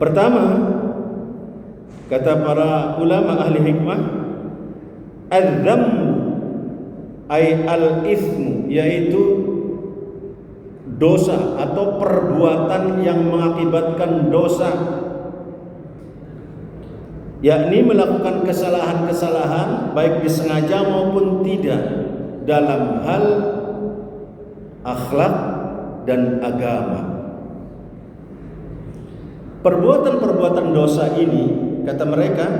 Pertama, kata para ulama ahli hikmah, adzam ay al-ithmu, yaitu dosa atau perbuatan yang mengakibatkan dosa, yakni melakukan kesalahan-kesalahan baik disengaja maupun tidak dalam hal akhlak dan agama. Perbuatan-perbuatan dosa ini, kata mereka,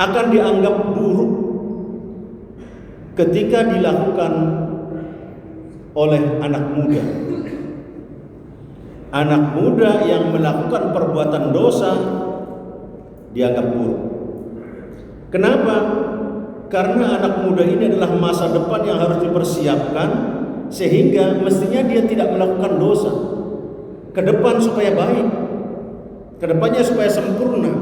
akan dianggap buruk ketika dilakukan oleh anak muda. Anak muda yang melakukan perbuatan dosa dianggap buruk. Kenapa? Karena anak muda ini adalah masa depan yang harus dipersiapkan, sehingga mestinya dia tidak melakukan dosa ke depan supaya baik, ke depannya supaya sempurna.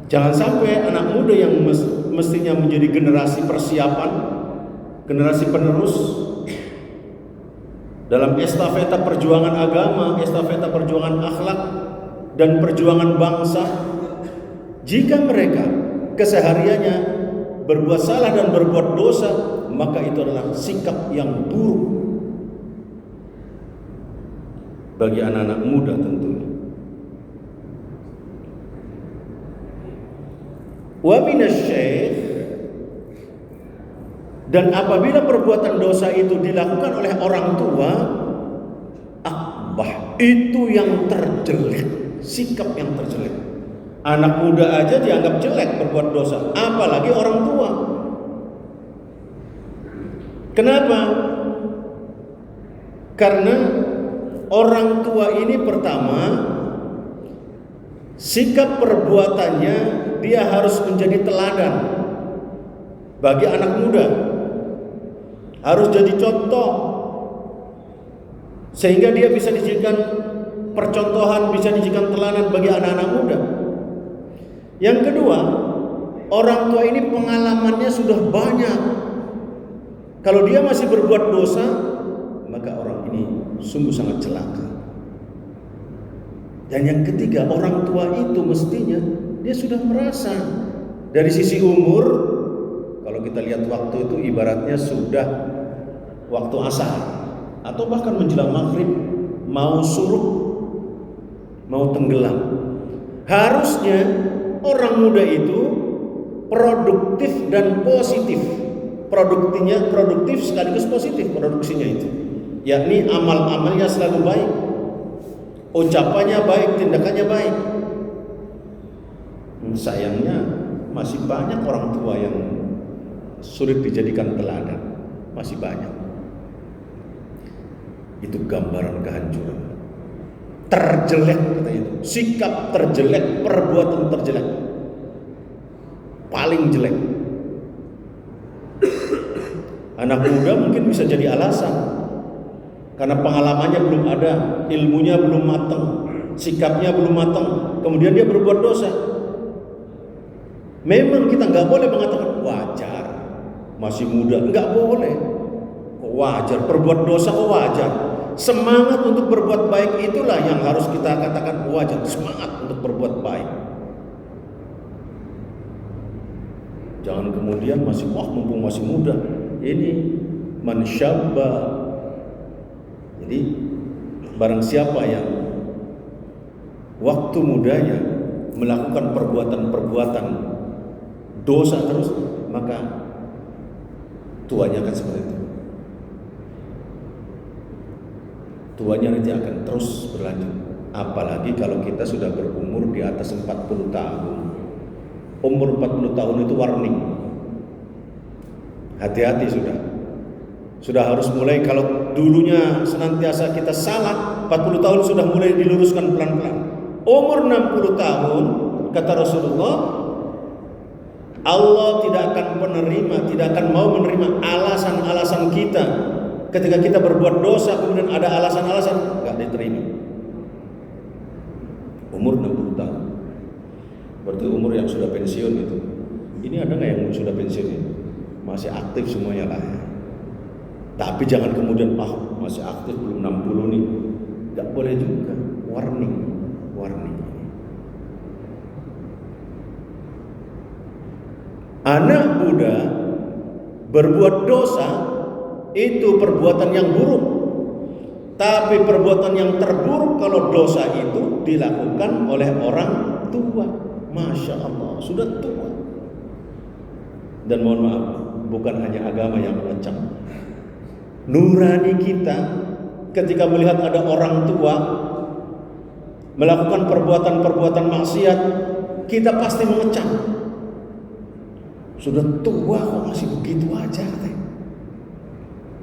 Jangan sampai anak muda yang mestinya menjadi generasi persiapan, generasi penerus dalam estafeta perjuangan agama, estafeta perjuangan akhlak dan perjuangan bangsa, jika mereka kesehariannya berbuat salah dan berbuat dosa, maka itu adalah sikap yang buruk bagi anak-anak muda tentunya. Wa minasyaikh, dan apabila perbuatan dosa itu dilakukan oleh orang tua, akbah, itu yang terjelek, sikap yang terjelek. Anak muda aja dianggap jelek berbuat dosa, apalagi orang tua. Kenapa? Karena orang tua ini pertama, sikap perbuatannya dia harus menjadi teladan bagi anak muda, harus jadi contoh, sehingga dia bisa dijadikan percontohan, bisa dijadikan teladan bagi anak-anak muda. Yang kedua, orang tua ini pengalamannya sudah banyak. Kalau dia masih berbuat dosa, maka orang ini sungguh sangat celaka. Dan yang ketiga, orang tua itu mestinya dia sudah merasa dari sisi umur, kalau kita lihat waktu itu ibaratnya sudah waktu asar atau bahkan menjelang maghrib, mau surut, mau tenggelam. Harusnya orang muda itu produktif dan positif. Produktif sekaligus positif produksinya itu, yakni amal-amalnya selalu baik, ucapannya baik, tindakannya baik. Sayangnya masih banyak orang tua yang sulit dijadikan teladan, masih banyak. Itu gambaran kehancuran. Terjelek katanya itu, sikap terjelek, perbuatan terjelek, paling jelek. Anak muda mungkin bisa jadi alasan karena pengalamannya belum ada, ilmunya belum matang, sikapnya belum matang, kemudian dia berbuat dosa. Memang kita nggak boleh mengatakan wajar, masih muda, nggak boleh. Wajar berbuat dosa, wajar. Semangat untuk berbuat baik itulah yang harus kita katakan wajar. Semangat untuk berbuat baik. Jangan kemudian masih mumpung masih muda, ini man syabba. Jadi barang siapa yang waktu mudanya melakukan perbuatan-perbuatan dosa terus, maka tuanya akan seperti itu. Tuanya nanti akan terus berlanjut. Apalagi kalau kita sudah berumur di atas 40 tahun. Umur 40 tahun itu warning. Hati-hati sudah. Sudah harus mulai, kalau dulunya senantiasa kita salah, 40 tahun sudah mulai diluruskan pelan-pelan. Umur 60 tahun, kata Rasulullah, Allah tidak akan menerima, tidak akan mau menerima alasan-alasan kita. Ketika kita berbuat dosa, kemudian ada alasan-alasan, nggak diterima. Umur 60 tahun, berarti umur yang sudah pensiun itu. Ini ada nggak yang sudah pensiun ini? Masih aktif semuanya lah. Tapi jangan kemudian masih aktif belum 60 nih, Gak boleh juga. Warning. Anak muda berbuat dosa itu perbuatan yang buruk. Tapi perbuatan yang terburuk kalau dosa itu dilakukan oleh orang tua. Masya Allah, sudah tua. Dan mohon maaf, bukan hanya agama yang mengecam. Nurani kita ketika melihat ada orang tua melakukan perbuatan-perbuatan maksiat, kita pasti mengecam. Sudah tua kok masih begitu aja.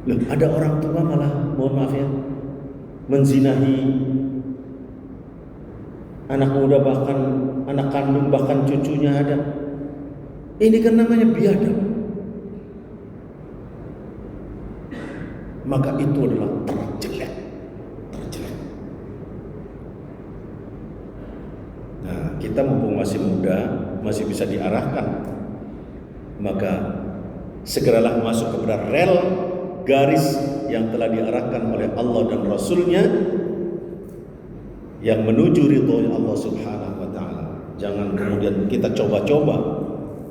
Loh, ada orang tua malah, mohon maaf ya, menzinahi anak muda, bahkan anak kandung, bahkan cucunya ada. Ini kan namanya biadab. Maka itu adalah terjelek. Nah, kita mumpung masih muda, masih bisa diarahkan, maka segeralah masuk kepada rel garis yang telah diarahkan oleh Allah dan Rasul-Nya yang menuju ridho Allah Subhanahu wa taala. Jangan kemudian kita coba-coba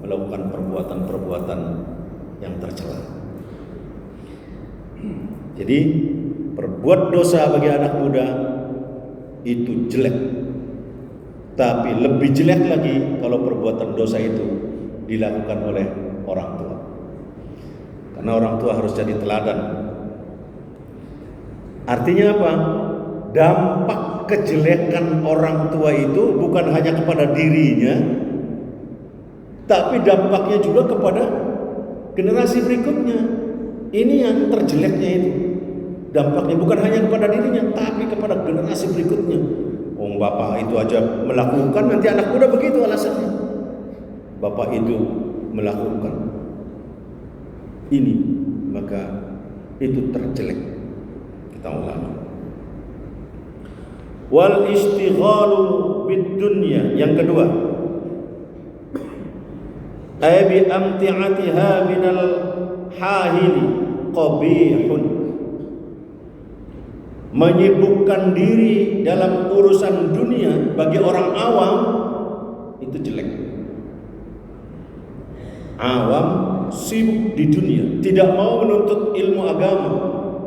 melakukan perbuatan-perbuatan yang tercela. Jadi berbuat dosa bagi anak muda itu jelek. Tapi lebih jelek lagi kalau perbuatan dosa itu dilakukan oleh orang tua. Karena orang tua harus jadi teladan. Artinya apa? Dampak kejelekan orang tua itu bukan hanya kepada dirinya, tapi dampaknya juga kepada generasi berikutnya. Ini yang terjeleknya itu. Dampaknya bukan hanya kepada dirinya, tapi kepada generasi berikutnya. Bapak itu aja melakukan, nanti anak muda begitu alasannya. Bapak itu melakukan ini, maka itu terjelek. Kita ulangi. Wal istighalu bid dunya, yang kedua, ay bi amti'atiha minal hahili qabihun, menyibukkan diri dalam urusan dunia bagi orang awam itu jelek. Awam sibuk di dunia, tidak mau menuntut ilmu agama,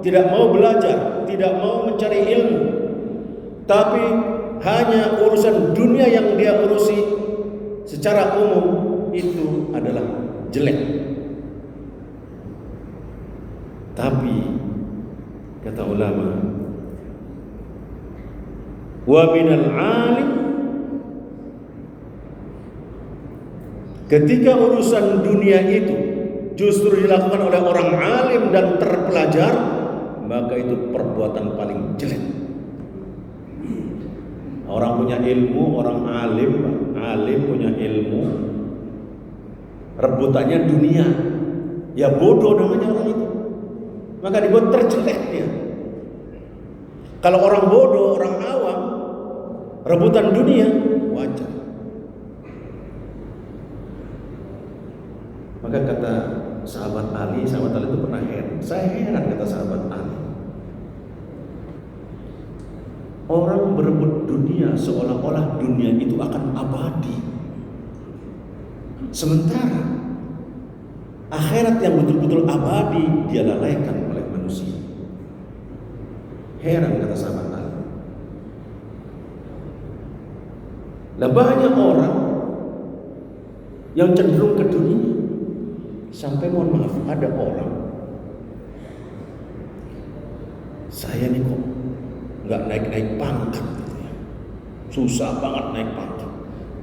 tidak mau belajar, tidak mau mencari ilmu, tapi hanya urusan dunia yang dia urusi secara umum, itu adalah jelek. Tapi kata ulama, wa minal alim, ketika urusan dunia itu justru dilakukan oleh orang alim dan terpelajar, maka itu perbuatan paling jelek. Orang punya ilmu, orang alim punya ilmu, rebutannya dunia, ya bodoh namanya orang itu, maka dibuat terjelek dia. Kalau orang bodoh, orang awam, rebutan dunia, wajar. Maka kata sahabat Ali itu pernah heran. Saya heran, kata sahabat Ali. Orang berebut dunia seolah-olah dunia itu akan abadi. Sementara akhirat yang betul-betul abadi dia lalaikan oleh manusia. Heran, kata sahabat Ali. Nah, banyak orang yang cenderung ke dunia. Sampai mohon maaf, ada orang, saya nih kok nggak naik-naik pangkat gitu ya. Susah banget naik pangkat.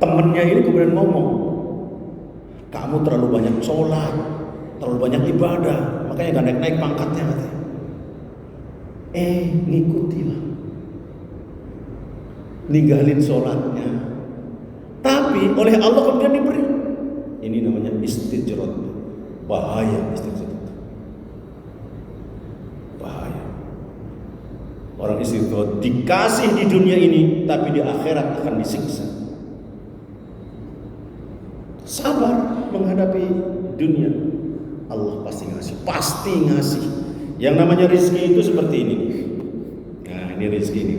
Temennya ini kemudian ngomong, kamu terlalu banyak sholat, terlalu banyak ibadah, makanya nggak naik-naik pangkatnya katanya. Ngikutilah, ninggalin sholatnya, tapi oleh Allah kemudian diberi. Ini namanya istijrat. Bahaya istijrat. Bahaya. Orang istijrat dikasih di dunia ini, tapi di akhirat akan disiksa. Sabar menghadapi dunia. Allah pasti ngasih. Yang namanya rezeki itu seperti ini. Nah, ini rezeki ini.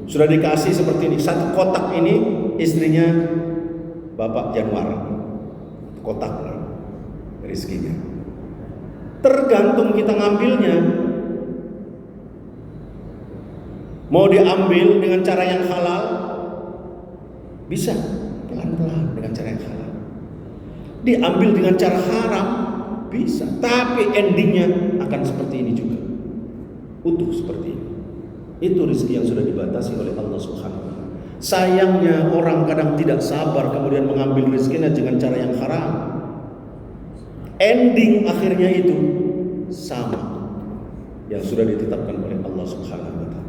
Sudah dikasih seperti ini. Satu kotak ini istrinya Bapak Januar. Kotak rezekinya. Tergantung kita ngambilnya. Mau diambil dengan cara yang halal, bisa pelan-pelan dengan cara yang halal. Diambil dengan cara haram, bisa. Tapi endingnya akan seperti ini juga, utuh seperti ini. Itu rezeki yang sudah dibatasi oleh Allah Subhanahu wa Ta'ala. Sayangnya orang kadang tidak sabar, kemudian mengambil rezekinya dengan cara yang haram. Ending akhirnya itu sama yang sudah ditetapkan oleh Allah Subhanahu wa Ta'ala.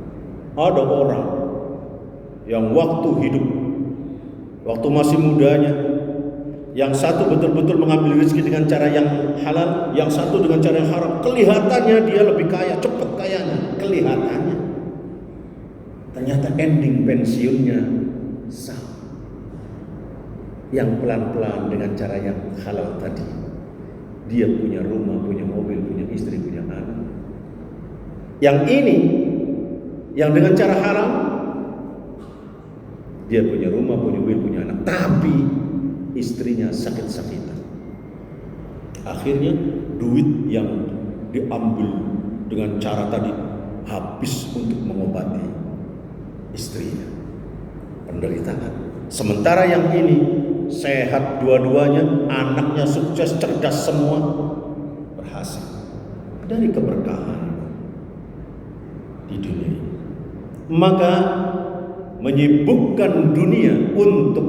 Ada orang yang waktu hidup, waktu masih mudanya, yang satu betul-betul mengambil rezeki dengan cara yang halal, yang satu dengan cara yang haram. Kelihatannya dia lebih kaya, cepat kayanya, kelihatannya. Ternyata ending pensiunnya sama. Yang pelan-pelan dengan cara yang halal tadi, dia punya rumah, punya mobil, punya istri, punya anak. Yang ini, yang dengan cara haram, dia punya rumah, punya mobil, punya anak, tapi istrinya sakit-sakitan. Akhirnya duit yang diambil dengan cara tadi habis untuk mengobati istrinya. Penderitaan. Sementara yang ini sehat dua-duanya, anaknya sukses, cerdas semua, berhasil dari keberkahan di dunia ini. Maka menyibukkan dunia untuk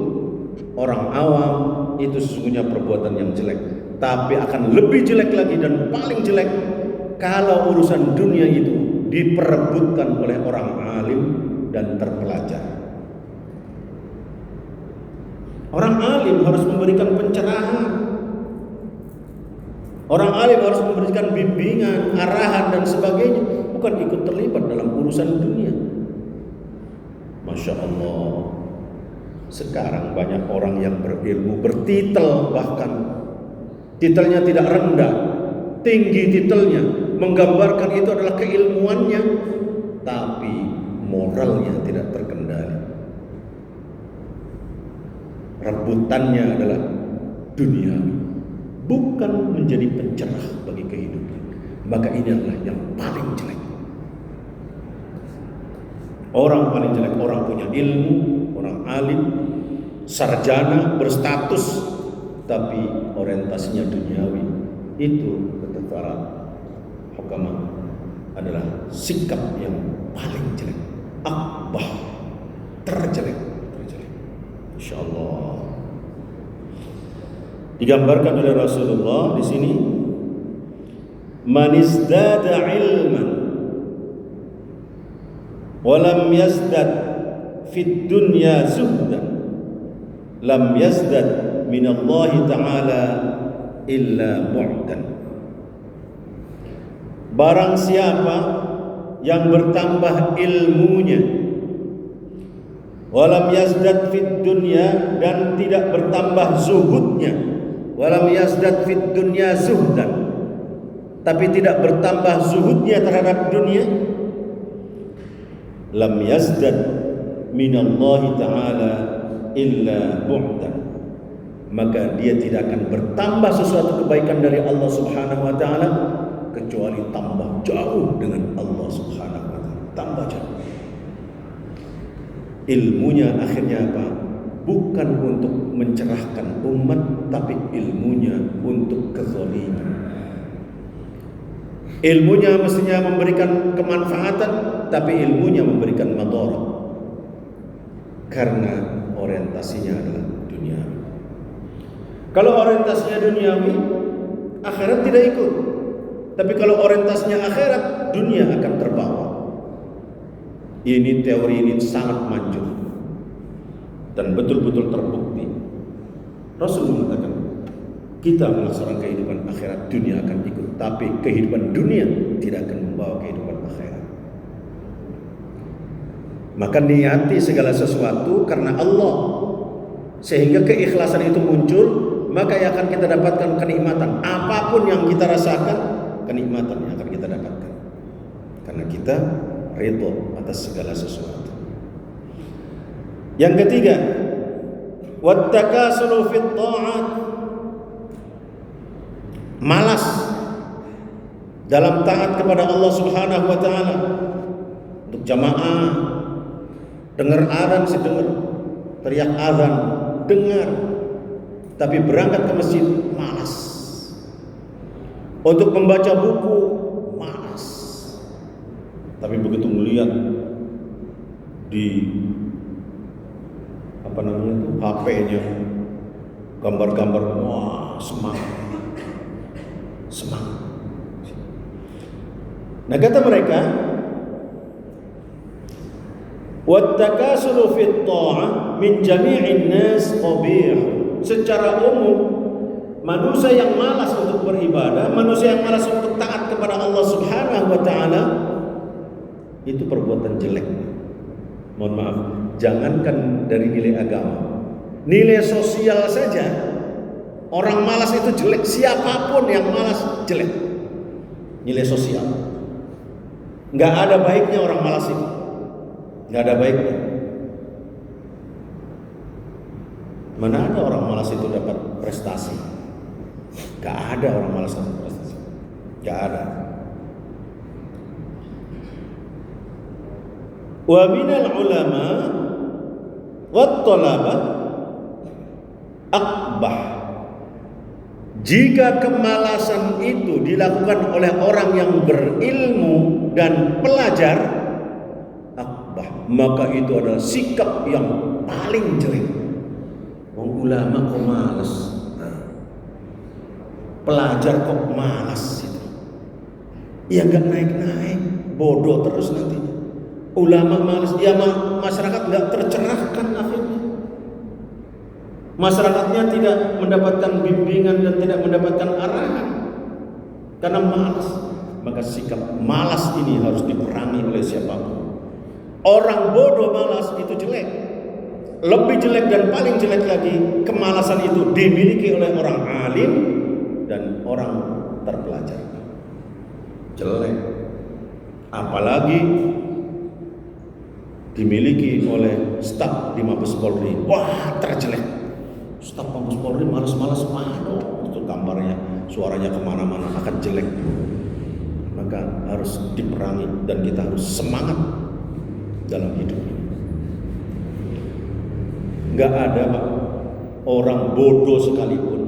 orang awam itu sesungguhnya perbuatan yang jelek. Tapi akan lebih jelek lagi dan paling jelek kalau urusan dunia itu diperebutkan oleh orang alim dan terpelajar. Orang alim harus memberikan pencerahan. Orang alim harus memberikan bimbingan, arahan dan sebagainya, bukan ikut terlibat dalam urusan dunia. Masya Allah. Sekarang banyak orang yang berilmu, bertitel, bahkan titelnya tidak rendah, tinggi titelnya, menggambarkan itu adalah keilmuannya, tapi moralnya tidak terkendali. Rebutannya adalah duniawi, bukan menjadi pencerah bagi kehidupan. Maka ini adalah yang paling jelek. Orang paling jelek, orang punya ilmu, orang alim, sarjana, berstatus, tapi orientasinya duniawi. Itu kata para hukama adalah sikap yang paling jelek, akbah, terjelek. Insyaallah. Digambarkan oleh Rasulullah di sini, man izdada ilman walam yazdad fid dunya zuhdan lam yazdad minallahi ta'ala illa bu'dan. Barang siapa yang bertambah ilmunya walam yazdad fid dunya, dan tidak bertambah zuhudnya, walam yazdad fid dunya zuhdan, tapi tidak bertambah zuhudnya terhadap dunia, lam yazdad minallahi ta'ala illa bu'dan, maka dia tidak akan bertambah sesuatu kebaikan dari Allah Subhanahu wa ta'ala kecuali tambah jauh dengan Allah Subhanahu wa ta'ala, tambah jauh. Ilmunya akhirnya apa? Bukan untuk mencerahkan umat, tapi ilmunya untuk kezaliman. Ilmunya mestinya memberikan kemanfaatan, tapi ilmunya memberikan madarat, karena orientasinya adalah duniawi. Kalau orientasinya duniawi, akhirat tidak ikut. Tapi kalau orientasinya akhirat, dunia akan terbawa. Ini teori ini sangat manjur dan betul-betul terbukti. Rasul mengatakan, kita melaksanakan kehidupan akhirat, dunia akan ikut, tapi kehidupan dunia tidak akan membawa kehidupan akhirat. Maka niati segala sesuatu karena Allah, sehingga keikhlasan itu muncul, maka yang akan kita dapatkan kenikmatan. Apapun yang kita rasakan, kenikmatan yang akan kita dapatkan, karena kita ridho atas segala sesuatu. Yang ketiga, wattakasulu fit ta'at, malas dalam taat kepada Allah Subhanahu wa taala. Untuk jamaah, dengar azan dengar, teriak azan dengar, tapi berangkat ke masjid malas. Untuk membaca buku malas. Tapi begitu melihat di HP-nya gambar-gambar, wah semangat. Nah kata mereka, wattakasulu fit ta'ah min jami'in nas qabih. Secara umum, manusia yang malas untuk beribadah, manusia yang malas untuk taat kepada Allah Subhanahu wa taala, itu perbuatan jelek. Mohon maaf, jangankan dari nilai agama, nilai sosial saja orang malas itu jelek. Siapapun yang malas jelek. Nilai sosial, nggak ada baiknya orang malas itu, nggak ada baiknya. Mana ada orang malas itu dapat prestasi? Nggak ada orang malas dapat prestasi, nggak ada. Wa minal ulama wat talaba akbah. Jika kemalasan itu dilakukan oleh orang yang berilmu dan pelajar, akbah, maka itu adalah sikap yang paling jelek. Ulama kok malas, pelajar kok malas itu, ya nggak naik-naik, bodoh terus nantinya. Ulama malas, ya masyarakat nggak tercerahkan akhirnya. Masyarakatnya tidak mendapatkan bimbingan dan tidak mendapatkan arahan karena malas. Maka sikap malas ini harus diperangi oleh siapapun. Orang bodoh malas itu jelek. Lebih jelek dan paling jelek lagi, kemalasan itu dimiliki oleh orang alim dan orang terpelajar. Jelek. Apalagi dimiliki oleh staf di Mabes Polri. Wah, terjelek. Staf Mabes Polri malas-malas, waduh, itu gambarnya, suaranya kemana-mana, akan jelek. Maka harus diperangi dan kita harus semangat dalam hidup. Gak ada Pak, orang bodoh sekalipun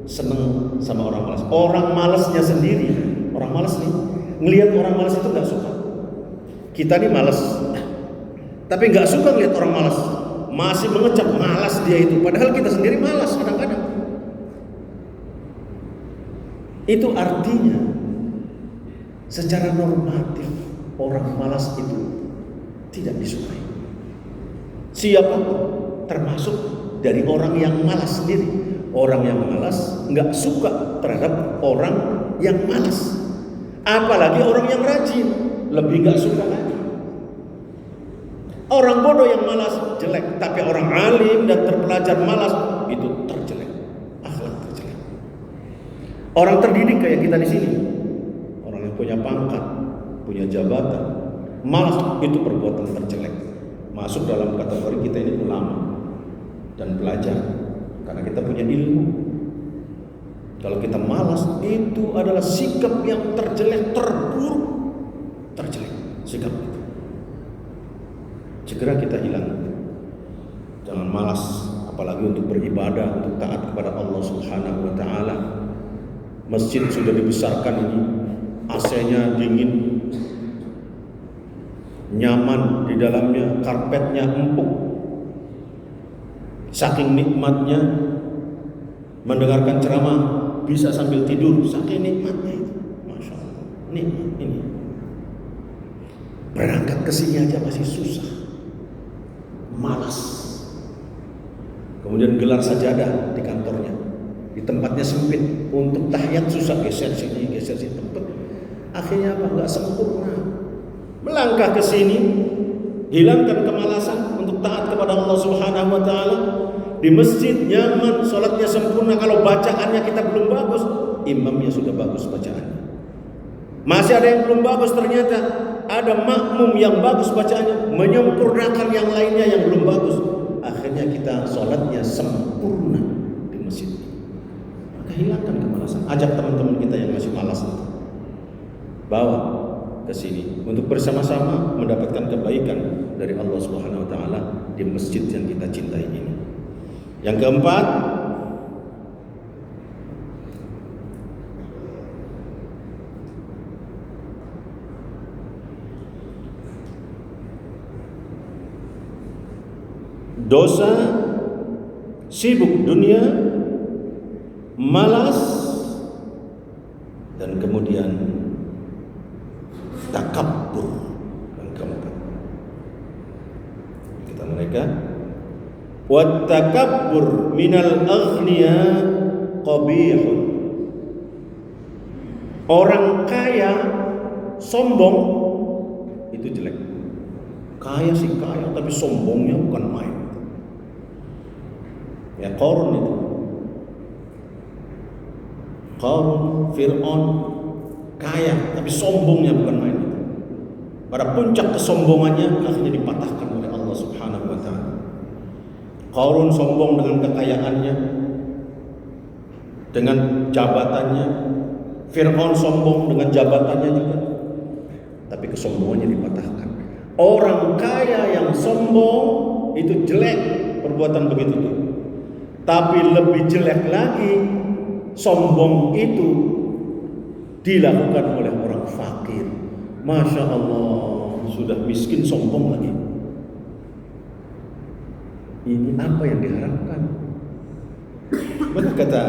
seneng sama orang malas. Orang malasnya sendiri, orang malas nih, ngelihat orang malas itu gak suka. Kita nih malas, tapi gak suka ngelihat orang malas, masih mengecap malas dia itu. Padahal kita sendiri malas kadang-kadang. Itu artinya secara normatif orang malas itu tidak disukai. Siapapun, termasuk dari orang yang malas sendiri. Orang yang malas nggak suka terhadap orang yang malas. Apalagi orang yang rajin, lebih nggak suka lagi. Orang bodoh yang malas jelek, tapi orang alim dan terpelajar malas itu terjelek, akhlak terjelek. Orang terdidik kayak kita di sini, orang yang punya pangkat, punya jabatan, malas itu perbuatan terjelek. Masuk dalam kategori kita ini ulama dan belajar karena kita punya ilmu. Kalau kita malas, itu adalah sikap yang terjelek, terburuk, terjelek sikap itu. Segera kita hilang. Jangan malas, apalagi untuk beribadah, untuk taat kepada Allah Subhanahu wa taala. Masjid sudah dibesarkan ini, AC-nya dingin, nyaman di dalamnya, karpetnya empuk. Saking nikmatnya mendengarkan ceramah, bisa sambil tidur, saking nikmatnya itu. Masya Allah, nikmat ini. Berangkat ke sini aja masih susah, malas. Kemudian gelar sajadah di kantornya, di tempatnya sempit, untuk tahiyat susah, geser sini tempat. Akhirnya apa? Nggak sempurna. Melangkah ke sini, hilangkan kemalasan untuk taat kepada Allah Subhanahu wa taala. Di masjid nyaman, sholatnya sempurna. Kalau bacaannya kita belum bagus, imamnya sudah bagus bacaannya. Masih ada yang belum bagus ternyata, ada makmum yang bagus bacaannya menyempurnakan yang lainnya yang belum bagus. Akhirnya kita sholatnya sempurna di masjid. Maka hilangkan kemalasan. Ajak teman-teman kita yang masih malas itu, bawa ke sini untuk bersama-sama mendapatkan kebaikan dari Allah Subhanahu wa taala di masjid yang kita cintai ini. Yang keempat, dosa sibuk dunia, malas, dan kemudian takabbur. Yang keempat, kita mereka wat takabbur minal aghniya qabihun. Orang kaya sombong itu jelek. Kaya sih kaya, tapi sombongnya bukan main. Ya Qarun itu, Qarun, Fir'aun kaya, tapi sombongnya bukan main. Pada puncak kesombongannya akhirnya dipatahkan oleh Allah Subhanahu wa taala. Qarun sombong dengan kekayaannya, dengan jabatannya. Fir'aun sombong dengan jabatannya juga, tapi kesombongannya dipatahkan. Orang kaya yang sombong itu jelek perbuatan begitu tuh. Tapi lebih jelek lagi, sombong itu dilakukan oleh orang fakir. Masya Allah, sudah miskin sombong lagi. Ini apa yang diharapkan? Maka kata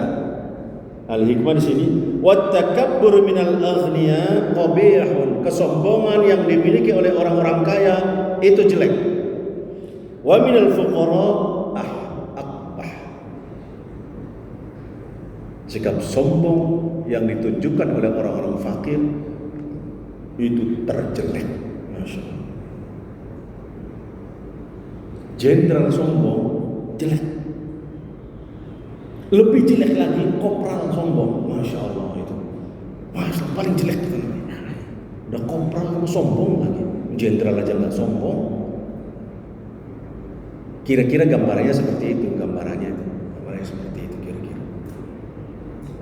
Al-Hikmah di sini, wat takabbur minal aghniya qabihun. Kesombongan yang dimiliki oleh orang-orang kaya itu jelek. Wa minal fuqara akbah. Sikap sombong yang ditunjukkan oleh orang-orang fakir itu terjelek. Masya Allah. Jenderal sombong jelek. Lebih jelek lagi kopral sombong. Masya Allah itu. Masya Allah, paling jelek itu. Udah kopral sombong lagi. Jenderal aja nggak sombong. Kira-kira gambarannya seperti itu. Gambarannya seperti itu kira-kira.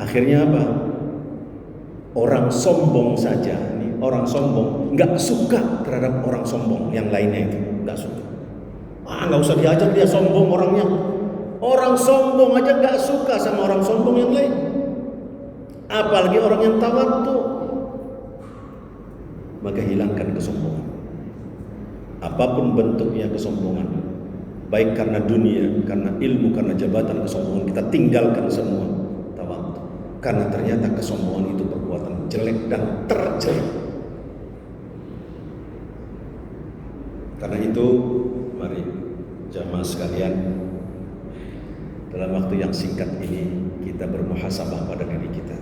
Akhirnya apa? Orang sombong saja. Nih, orang sombong nggak suka terhadap orang sombong yang lainnya itu. Nggak suka. Nggak usah diajak, dia sombong orangnya. Orang sombong aja nggak suka sama orang sombong yang lain, apalagi orang yang tawadhu. Maka hilangkan kesombongan, apapun bentuknya kesombongan, baik karena dunia, karena ilmu, karena jabatan. Kesombongan kita tinggalkan semua, tawadhu. Karena ternyata kesombongan itu perbuatan jelek dan terjelek. Karena itu, mari jamaah sekalian, dalam waktu yang singkat ini kita bermuhasabah pada diri kita.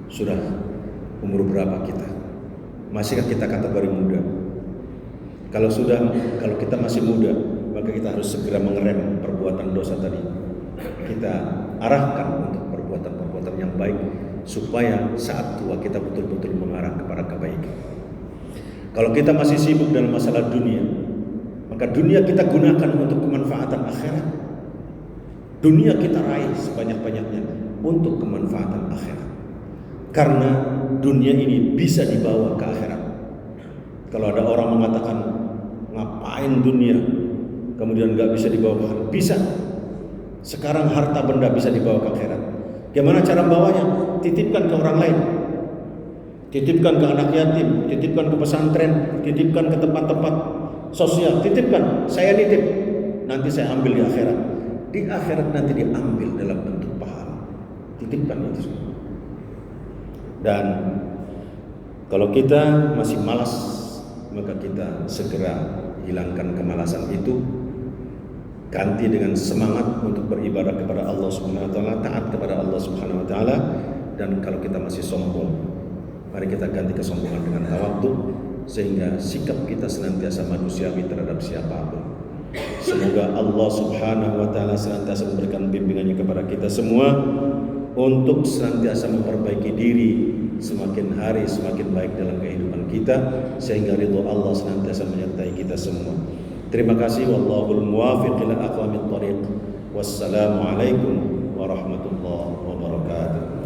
Sudah umur berapa kita? Masihkah kita kategori muda? Kalau kita masih muda, maka kita harus segera mengerem perbuatan dosa tadi. Kita arahkan untuk perbuatan-perbuatan yang baik, supaya saat tua kita betul-betul mengarah kepada kebaikan. Kalau kita masih sibuk dalam masalah dunia, maka dunia kita gunakan untuk kemanfaatan akhirat. Dunia kita raih sebanyak-banyaknya untuk kemanfaatan akhirat. Karena dunia ini bisa dibawa ke akhirat. Kalau ada orang mengatakan, ngapain dunia, kemudian gak bisa dibawa ke akhirat? Bisa. Sekarang harta benda bisa dibawa ke akhirat. Gimana cara membawanya? Titipkan ke orang lain. Titipkan ke anak yatim, titipkan ke pesantren, titipkan ke tempat-tempat sosial, titipkan. Saya nitip, nanti saya ambil di akhirat. Di akhirat nanti diambil dalam bentuk pahala. Titipkan itu. Dan kalau kita masih malas, maka kita segera hilangkan kemalasan itu, ganti dengan semangat untuk beribadah kepada Allah Subhanahu wa taala, taat kepada Allah Subhanahu wa taala. Dan kalau kita masih sombong, mari kita ganti kesombongan dengan tawadhu, sehingga sikap kita senantiasa manusiawi terhadap siapapun. Semoga Allah Subhanahu wa taala senantiasa memberikan bimbingannya kepada kita semua untuk senantiasa memperbaiki diri, semakin hari semakin baik dalam kehidupan kita, sehingga ridho Allah senantiasa menyertai kita semua. Terima kasih. Wallahul muwaffiq ila aqwamit thoriq. Wassalamualaikum warahmatullahi wabarakatuh.